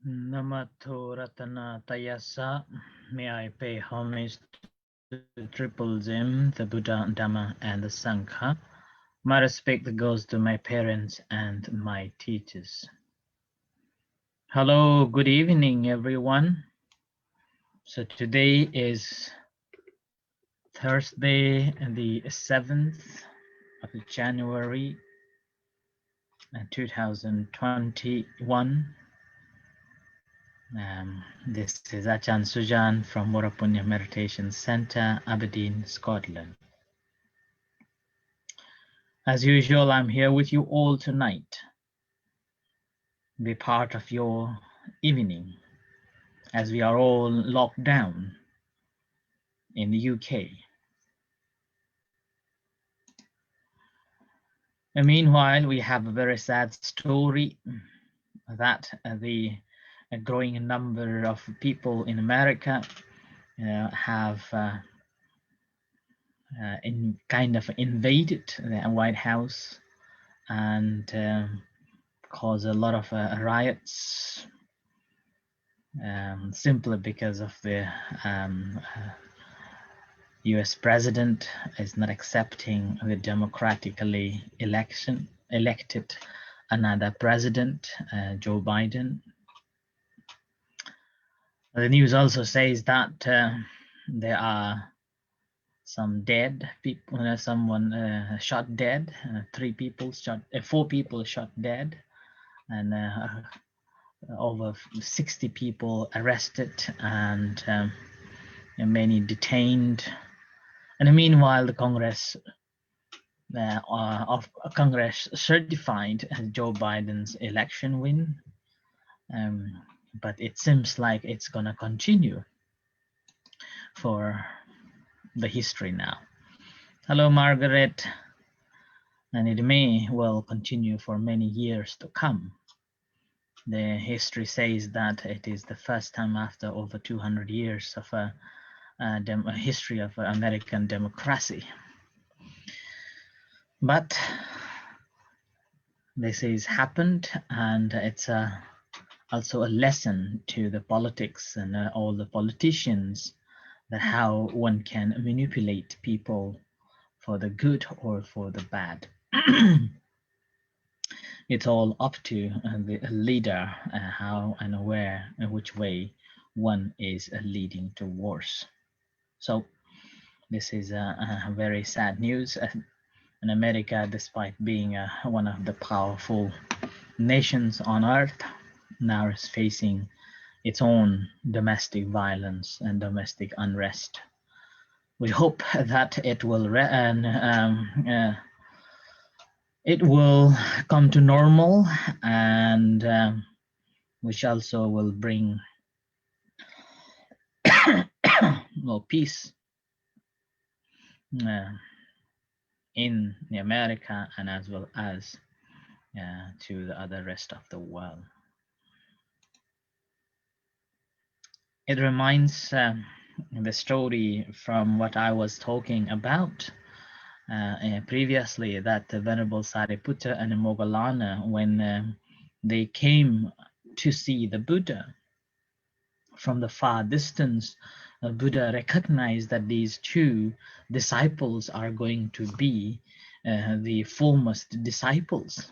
Namato Ratana Tayasa. May I pay homage to Triple Zim, the Buddha, Dhamma, and the Sangha. My respect goes to my parents and my teachers. Hello, good evening, everyone. So today is Thursday, the 7th of January, 2021. This is Achan Sujan from Morapunya Meditation Center, Aberdeen, Scotland. As usual, I'm here with you all tonight. Be part of your evening as we are all locked down in the UK. And meanwhile, we have a very sad story that the growing number of people in America have kind of invaded the White House and caused a lot of riots simply because of the US president is not accepting the democratically elected another president, Joe Biden. The news also says that there are some dead people, someone shot dead, 4 people shot dead, and over 60 people arrested and many detained. And meanwhile, the Congress certified Joe Biden's election win, but it seems like it's going to continue for the history now. Hello, Margaret, and it may well continue for many years to come. The history says that it is the first time after over 200 years of a history of American democracy. But this has happened, and it's also a lesson to the politics and all the politicians that how one can manipulate people for the good or for the bad. It's all up to the leader how and where and which way one is leading towards. So this is a very sad news. In America, despite being one of the powerful nations on earth, now is facing its own domestic violence and domestic unrest. We hope that it will come to normal, and which also will bring more peace in America and as well as to the other rest of the world. It reminds the story from what I was talking about previously, that the Venerable Sariputta and Moggallana, when they came to see the Buddha from the far distance, Buddha recognized that these 2 disciples are going to be the foremost disciples.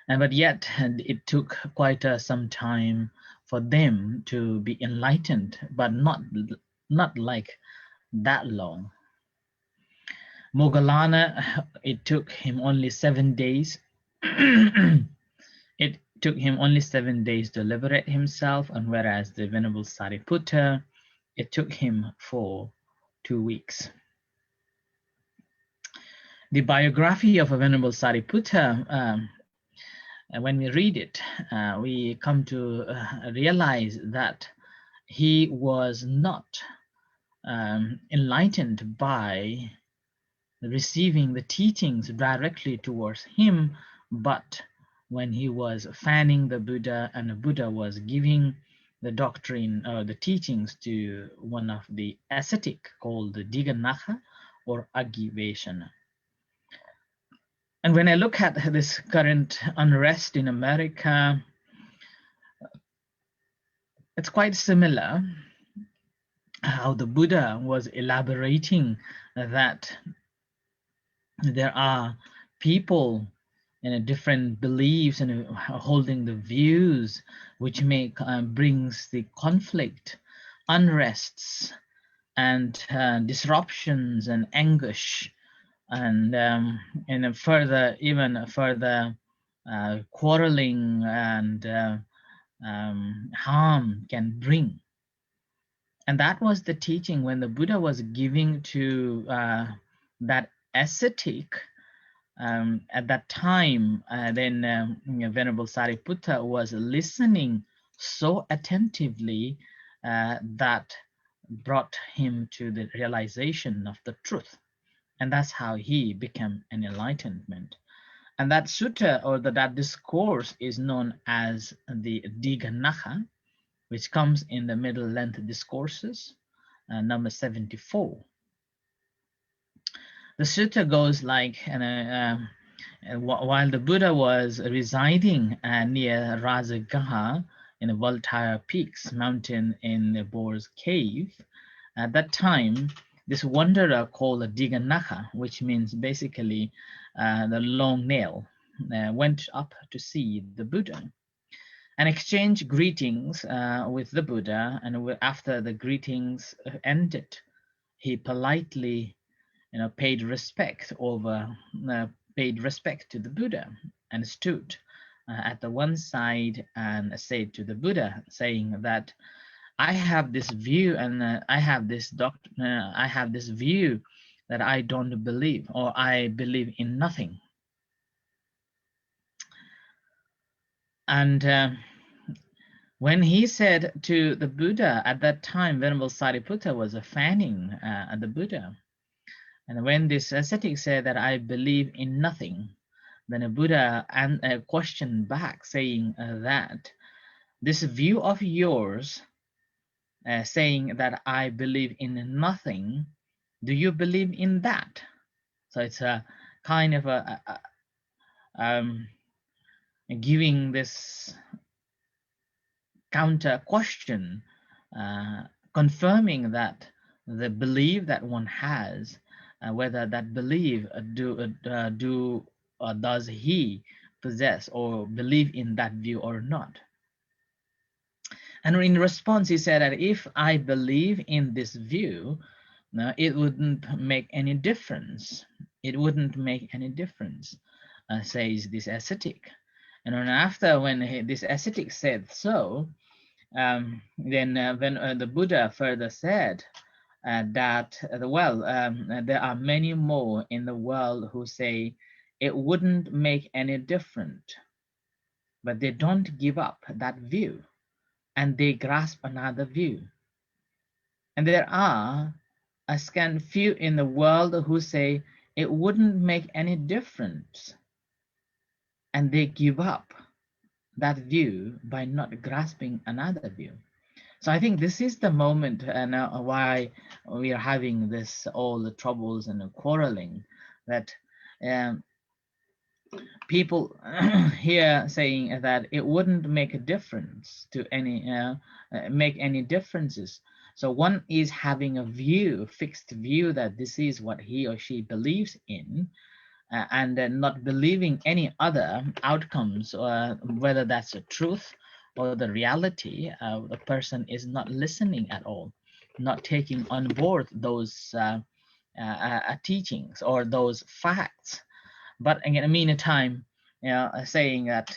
But yet it took quite some time for them to be enlightened, but not like that long. Moggallana, it took him only 7 days. It took him only 7 days to liberate himself, and whereas the Venerable Sariputta, it took him for 2 weeks. The biography of a Venerable Sariputta, when we read it, we come to realize that he was not enlightened by receiving the teachings directly towards him, but when he was fanning the Buddha and the Buddha was giving the doctrine or the teachings to one of the ascetic called the Dighanakha or Agiveshana. And when I look at this current unrest in America, It's quite similar how the Buddha was elaborating that there are people in different beliefs and holding the views which make brings the conflict, unrests, and disruptions and anguish, and a further, even a further quarreling and harm can bring. And that was the teaching when the Buddha was giving to that ascetic at that time. Then Venerable Sariputta was listening so attentively that brought him to the realization of the truth. And that's how he became an enlightenment. And that sutta, or that discourse, is known as the Dighanakha, which comes in the middle length discourses, number 74. The sutta goes like, while the Buddha was residing near Rajagaha in the Voltaire Peaks mountain in the Boar's Cave, at that time, this wanderer called Dighanakha, which means basically the long nail, went up to see the Buddha and exchanged greetings with the Buddha. And after the greetings ended, he politely, paid respect to the Buddha and stood at the one side and said to the Buddha, saying that I have this view, and I have this view that I don't believe, or I believe in nothing. And when he said to the Buddha, at that time, Venerable Sariputta was fanning the Buddha. And when this ascetic said that I believe in nothing, then the Buddha questioned back, saying that this view of yours, saying that I believe in nothing, do you believe in that? So it's a kind of um, giving this counter question, confirming that the belief that one has, whether that belief do or does he possess or believe in that view or not. And in response, he said that if I believe in this view, it wouldn't make any difference. It wouldn't make any difference, says this ascetic. And then after, when this ascetic said so, then when the Buddha further said that, there are many more in the world who say it wouldn't make any difference, but they don't give up that view and they grasp another view. And there are a scant few in the world who say it wouldn't make any difference, and they give up that view by not grasping another view. So I think this is the moment why we are having all the troubles and the quarreling, that um, people here saying that it wouldn't make a difference to make any differences. So one is having a fixed view that this is what he or she believes in, and not believing any other outcomes, whether that's the truth or the reality. The person is not listening at all, not taking on board those teachings or those facts. But in the meantime, saying that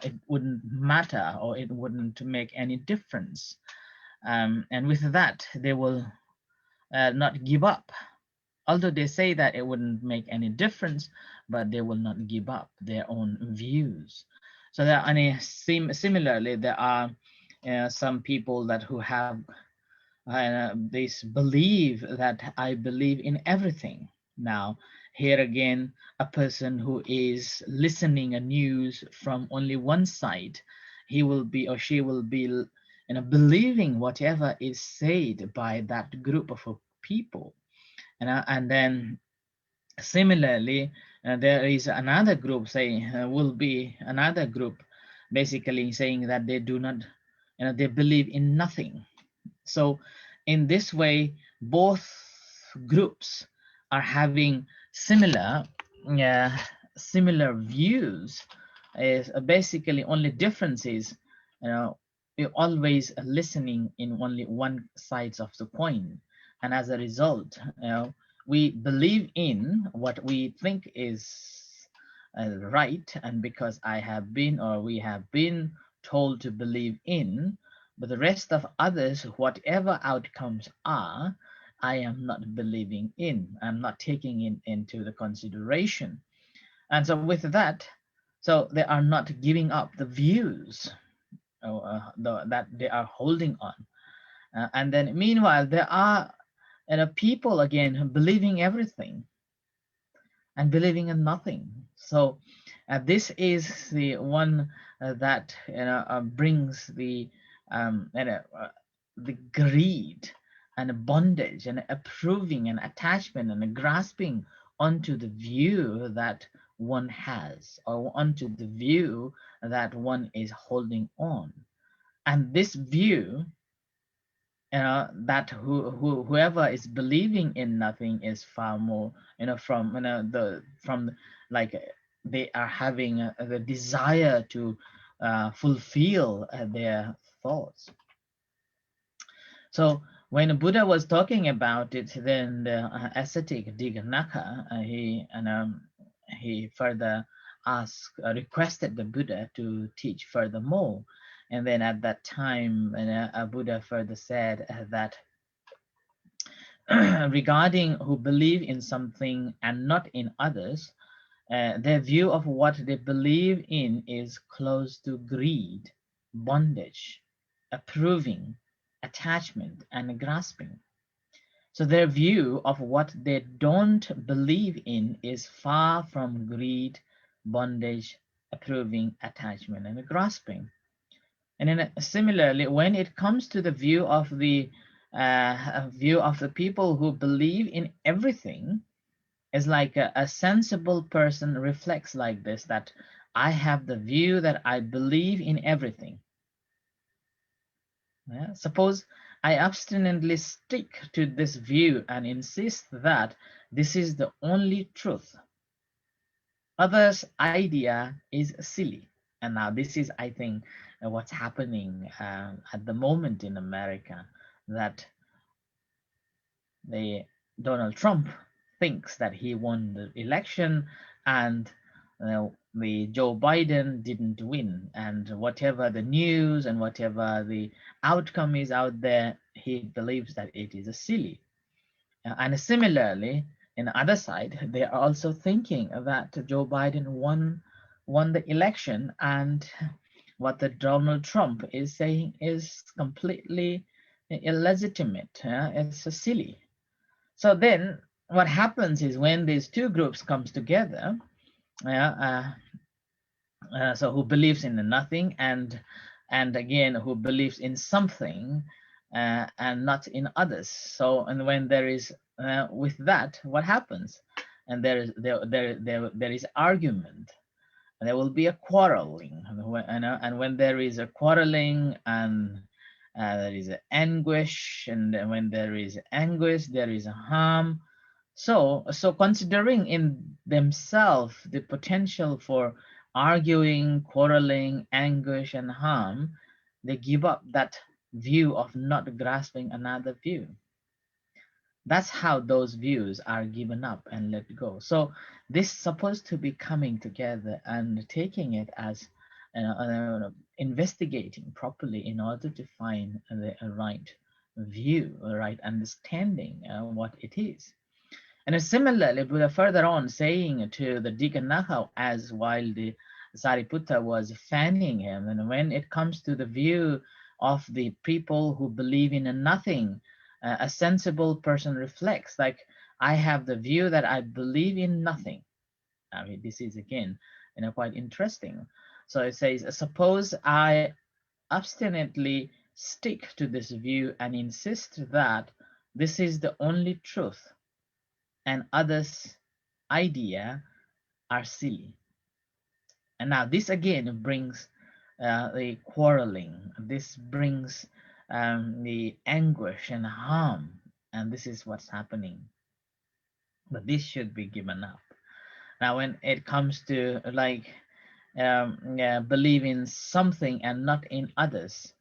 it wouldn't matter or it wouldn't make any difference, and with that they will not give up. Although they say that it wouldn't make any difference, but they will not give up their own views. So there are similarly, there are some people that who have this believe that I believe in everything. Now, here again, a person who is listening a news from only one side, he will be or she will be believing whatever is said by that group of people. And then similarly, there is another group saying, will be another group basically saying that they do not they believe in nothing. So in this way, both groups are having uh, similar views. Is basically only difference is, we're always listening in only one sides of the coin, and as a result, we believe in what we think is right, and because I have been or we have been told to believe in, but the rest of others, whatever outcomes are, I am not believing in. I'm not taking it into the consideration. And so with that, so they are not giving up the views that they are holding on. And then meanwhile, there are people again believing everything and believing in nothing. So this is the one that brings the greed and bondage and approving and attachment and grasping onto the view that one has, or onto the view that one is holding on. And this view, that whoever is believing in nothing is far more, from the from like they are having the desire to fulfill their thoughts. So when Buddha was talking about it, then the ascetic Dighanakha, he further asked, requested the Buddha to teach furthermore. And then at that time, Buddha further said that regarding who believe in something and not in others, their view of what they believe in is close to greed, bondage, approving, attachment, and grasping. So their view of what they don't believe in is far from greed, bondage, approving, attachment, and grasping. And then similarly, when it comes to the view of the people who believe in everything, it's like a sensible person reflects like this, that I have the view that I believe in everything. Yeah? Suppose I obstinately stick to this view and insist that this is the only truth. Others' idea is silly. And now this is, I think, what's happening at the moment in America, that the Donald Trump thinks that he won the election, and the Joe Biden didn't win, and whatever the news and whatever the outcome is out there, he believes that it is a silly. And similarly, in the other side, they are also thinking that Joe Biden won the election, and what the Donald Trump is saying is completely illegitimate. It's silly. So then what happens is, when these two groups comes together, so who believes in nothing, and again who believes in something and not in others. So, and when there is with that, what happens? And there is argument. There will be a quarreling, and when there is a quarreling, and there is anguish, and when there is anguish, there is a harm. So considering in themselves the potential for arguing, quarreling, anguish, and harm, they give up that view of not grasping another view. That's how those views are given up and let go. So this is supposed to be coming together and taking it as investigating properly in order to find the right view, the right understanding what it is. And similarly, Buddha further on saying to the Dighanakha, as while the Sariputta was fanning him, and when it comes to the view of the people who believe in nothing, a sensible person reflects, like, I have the view that I believe in nothing. I mean, this is again, quite interesting. So it says, suppose I obstinately stick to this view and insist that this is the only truth, and others' idea are silly. And now this again brings the quarreling. This brings the anguish and harm, and this is what's happening. But this should be given up. Now, when it comes to like believe in something and not in others,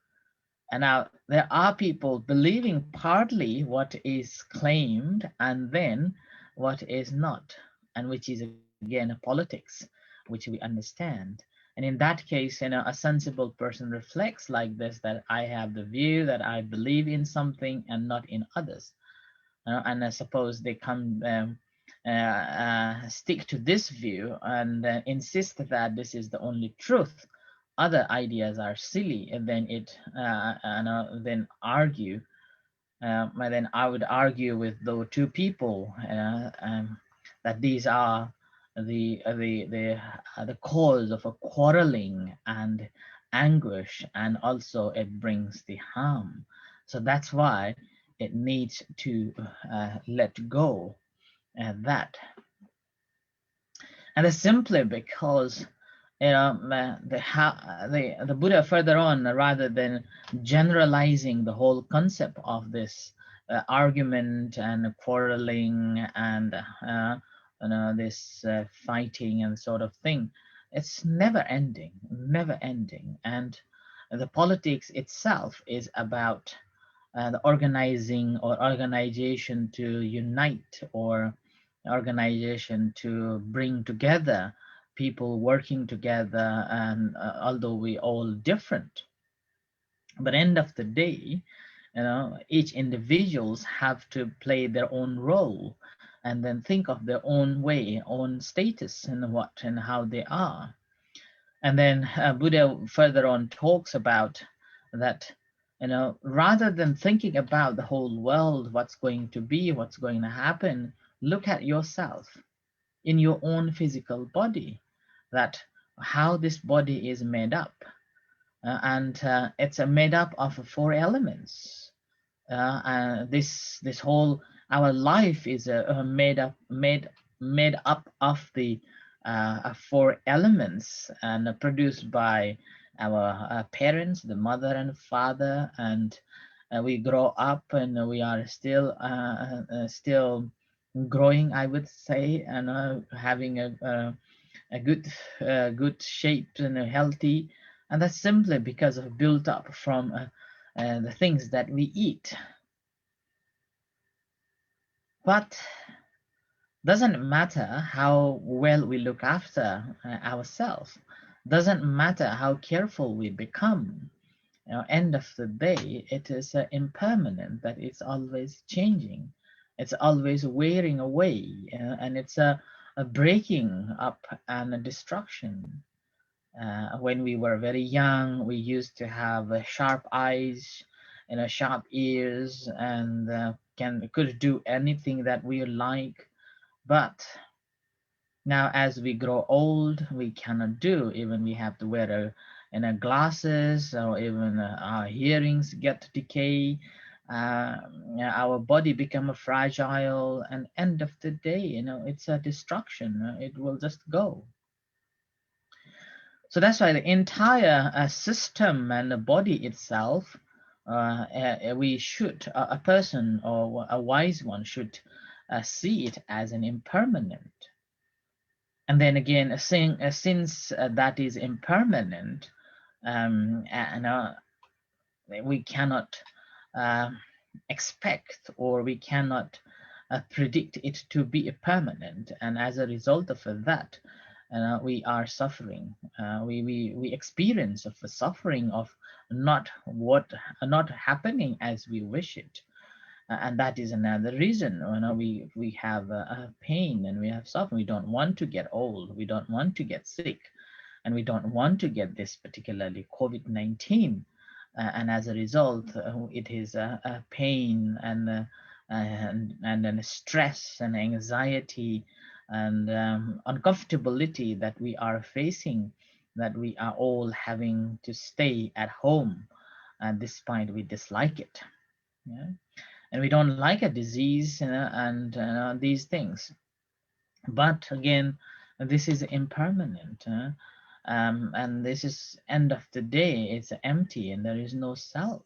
and now there are people believing partly what is claimed and then what is not, and which is again politics, which we understand. And in that case, a sensible person reflects like this, that I have the view that I believe in something and not in others. And I suppose they come stick to this view and insist that this is the only truth. Other ideas are silly, and then argue. And then I would argue with those two people that these are the cause of a quarreling and anguish, and also it brings the harm. So that's why it needs to let go that. And it's simply because the Buddha further on, rather than generalizing the whole concept of this argument and quarreling and this fighting and sort of thing, it's never ending, never ending. And the politics itself is about the organizing or organization to unite, or organization to bring together people working together, and although we all different, but end of the day, each individuals have to play their own role, and then think of their own way, own status, and what and how they are. And then Buddha further on talks about that, rather than thinking about the whole world, what's going to be, what's going to happen, look at yourself in your own physical body, that how this body is made up. And it's made up of four elements. This whole our life is made up of the four elements, and produced by our parents, the mother and father, and we grow up, and we are still growing, I would say, and having a good shape and healthy, and that's simply because of built up from the things that we eat. But doesn't matter how well we look after ourselves, doesn't matter how careful we become. End of the day, it is impermanent, that it's always changing, it's always wearing away, and it's a breaking up and a destruction. When we were very young, we used to have sharp eyes, sharp ears, and could do anything that we like. But now, as we grow old, we cannot do. Even we have to wear glasses, or even our hearings get decay. Our body become fragile, and end of the day, it's a destruction. It will just go. So that's why the entire system and the body itself, we should, a person or a wise one should see it as an impermanent. And then again, since that is impermanent, and we cannot uh, expect, or we cannot predict it to be permanent, and as a result of that, we are suffering. We experience of the suffering of not happening as we wish it. And that is another reason, we have pain, and we have suffering. We don't want to get old, we don't want to get sick, and we don't want to get this particularly COVID-19. And as a result, it is a pain, and then stress and anxiety, and uncomfortability that we are facing, that we are all having to stay at home, despite we dislike it. Yeah? And we don't like a disease, and these things. But again, this is impermanent. And this is end of the day, it's empty and there is no self.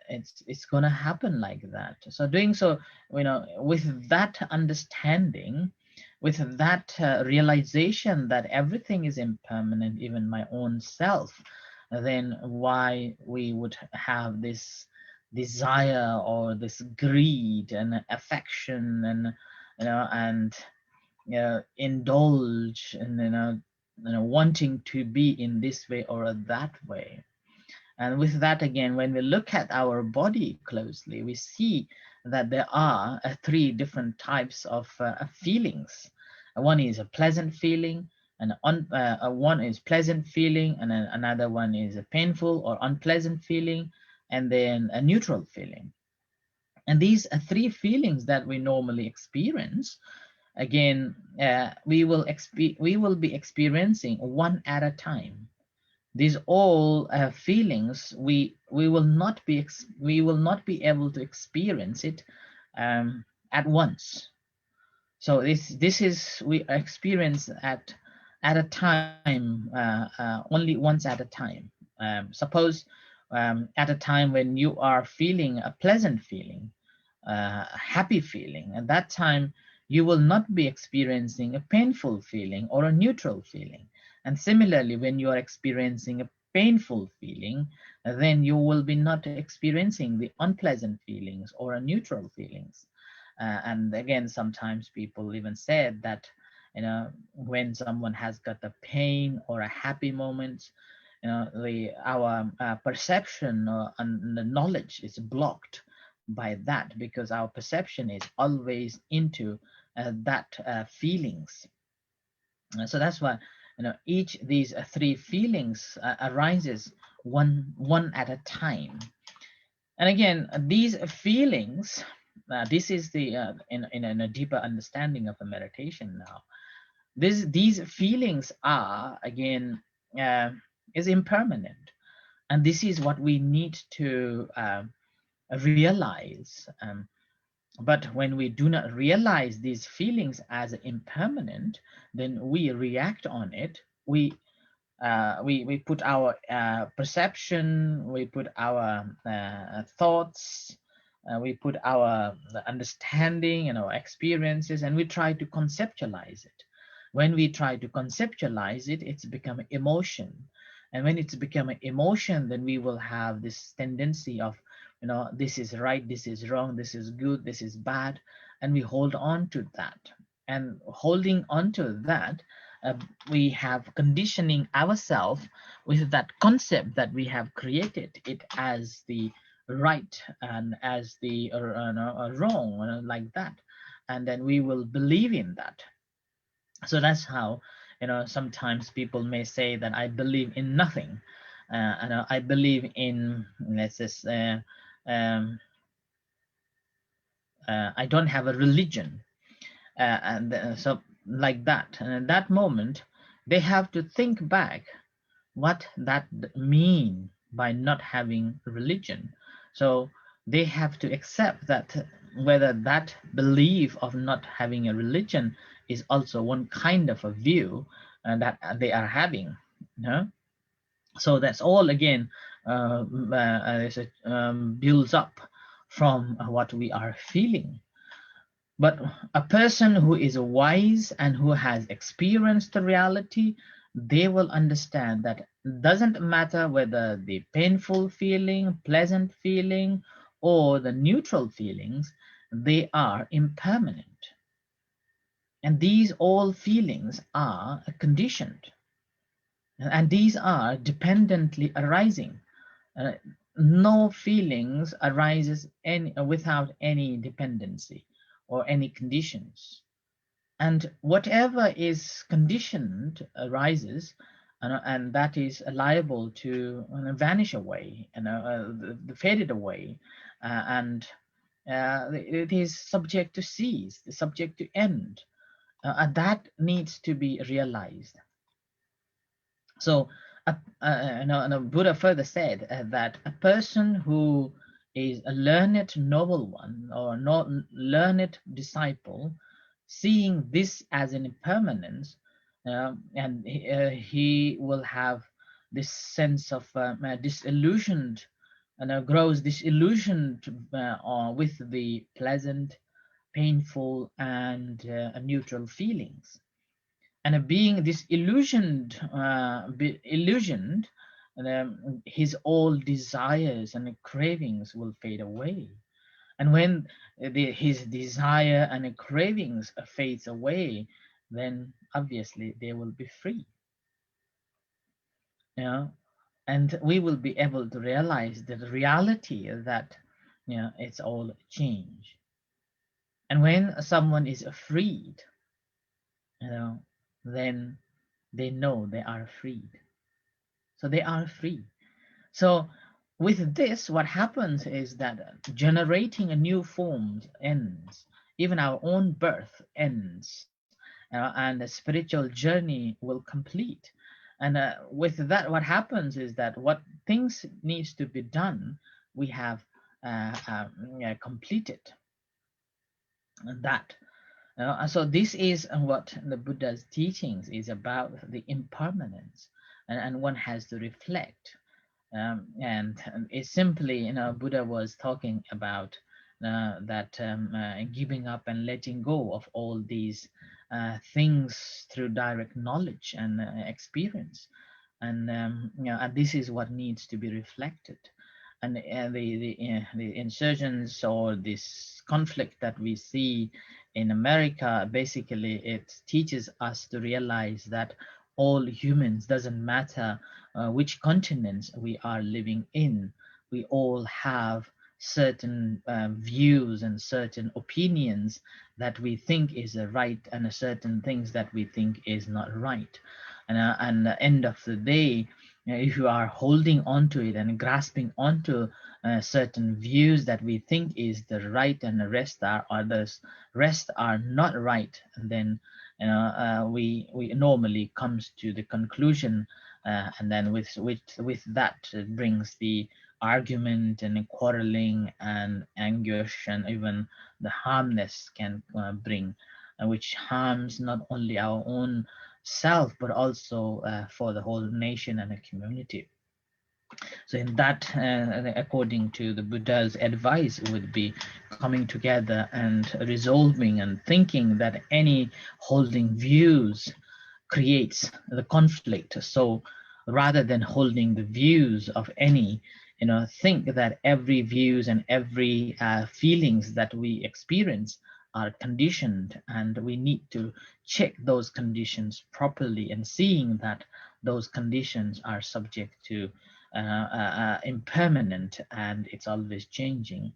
It's gonna happen like that. So doing so, with that understanding, with that realization that everything is impermanent, even my own self, then why we would have this desire or this greed and affection and and indulge and wanting to be in this way or that way. And with that, again, when we look at our body closely, we see that there are three different types of feelings. One is a pleasant feeling, and one is pleasant feeling, and then another one is a painful or unpleasant feeling, and then a neutral feeling. And these three feelings that we normally experience, again, we will be experiencing one at a time. These all feelings, we will not be able to experience it at once. So this is we experience at a time, only once at a time. Suppose at a time when you are feeling a pleasant feeling, a happy feeling, at that time you will not be experiencing a painful feeling or a neutral feeling. And similarly, when you are experiencing a painful feeling, then you will be not experiencing the unpleasant feelings or a neutral feelings. And again, sometimes people even said that when someone has got a pain or a happy moment, the our perception and the knowledge is blocked by that, because our perception is always into that feelings. So that's why each these three feelings arises one at a time. And again, these feelings, this is the in a deeper understanding of a meditation now. These feelings are again is impermanent, and this is what we need to realize. But when we do not realize these feelings as impermanent, then we react on it. We put our perception, we put our thoughts, we put our understanding and our experiences, and we try to conceptualize it. When we try to conceptualize it, it's become emotion. And when it's become an emotion, then we will have this tendency of, this is right, this is wrong, this is good, this is bad, and we hold on to that. And holding on to that, uh, we have conditioning ourselves with that concept that we have created it as the right and as the wrong, like that. And then we will believe in that. So that's how, sometimes people may say that I believe in nothing. And I believe in, let's just um, I don't have a religion. And so like that, and at that moment they have to think back what that mean by not having religion. So they have to accept that whether that belief of not having a religion is also one kind of a view that they are having. So that's all again builds up from what we are feeling. But a person who is wise and who has experienced the reality, they will understand that it doesn't matter whether the painful feeling, pleasant feeling, or the neutral feelings, they are impermanent. And these all feelings are conditioned. And these are dependently arising. Uh, no feelings arises without any dependency or any conditions. And whatever is conditioned arises, and that is liable to vanish away, faded away, and it is subject to cease, subject to end, and that needs to be realized. So Buddha further said that a person who is a learned noble one or not learned disciple, seeing this as an impermanence, and he will have this sense of disillusioned, and grows disillusioned with the pleasant, painful, and neutral feelings. And being disillusioned, illusioned, his old desires and cravings will fade away. And when his desire and cravings fades away, then obviously they will be free. You know, and we will be able to realize the reality that it's all change. And when someone is freed, you know, then they know they are freed. So they are free. So with this, what happens is that generating a new form ends. Even our own birth ends, and the spiritual journey will complete. And with that, what happens is that what things needs to be done, we have completed that. So this is what the Buddha's teachings is about, the impermanence, and one has to reflect. And it's simply, Buddha was talking about that giving up and letting go of all these things through direct knowledge and experience. And this is what needs to be reflected. And the insurgents or this conflict that we see in America, basically it teaches us to realize that all humans, doesn't matter which continents we are living in, we all have certain views and certain opinions that we think is right, and certain things that we think is not right. And the end of the day, if you are holding on to it and grasping onto certain views that we think is the right, and the rest are others, rest are not right, and then we normally comes to the conclusion, and then with that brings the argument and quarreling and anguish, and even the harmness can bring, which harms not only our own self but also for the whole nation and a community. So in that, according to the Buddha's advice, would be coming together and resolving and thinking that any holding views creates the conflict. So rather than holding the views of any, think that every views and every feelings that we experience are conditioned, and we need to check those conditions properly, and seeing that those conditions are subject to impermanent, and it's always changing.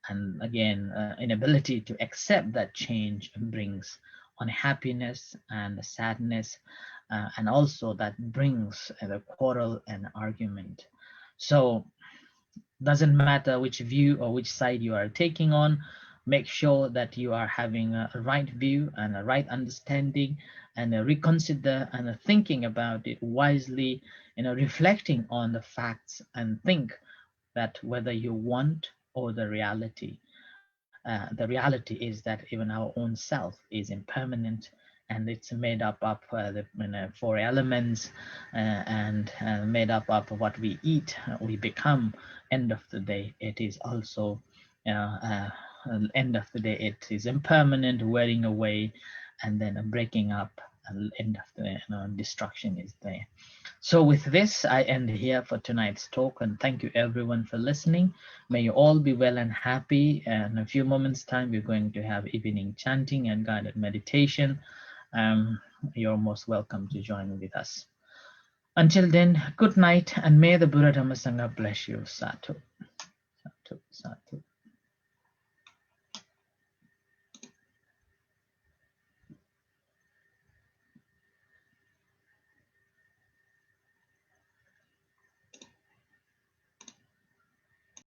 And again, inability to accept that change brings unhappiness and sadness, and also that brings the quarrel and argument. So doesn't matter which view or which side you are taking on, make sure that you are having a right view and a right understanding, and reconsider and thinking about it wisely, reflecting on the facts, and think that whether you want or the reality, the reality is that even our own self is impermanent, and it's made up of the four elements, and made up of what we eat, we become. End of the day, it is also end of the day, it is impermanent, wearing away, and then breaking up. End of the destruction is there. So with this, I end here for tonight's talk, and thank you everyone for listening. May you all be well and happy. And in a few moments' time, we're going to have evening chanting and guided meditation. You're most welcome to join with us. Until then, good night, and may the Buddha Dhamma Sangha bless you. Satu, satu, satu.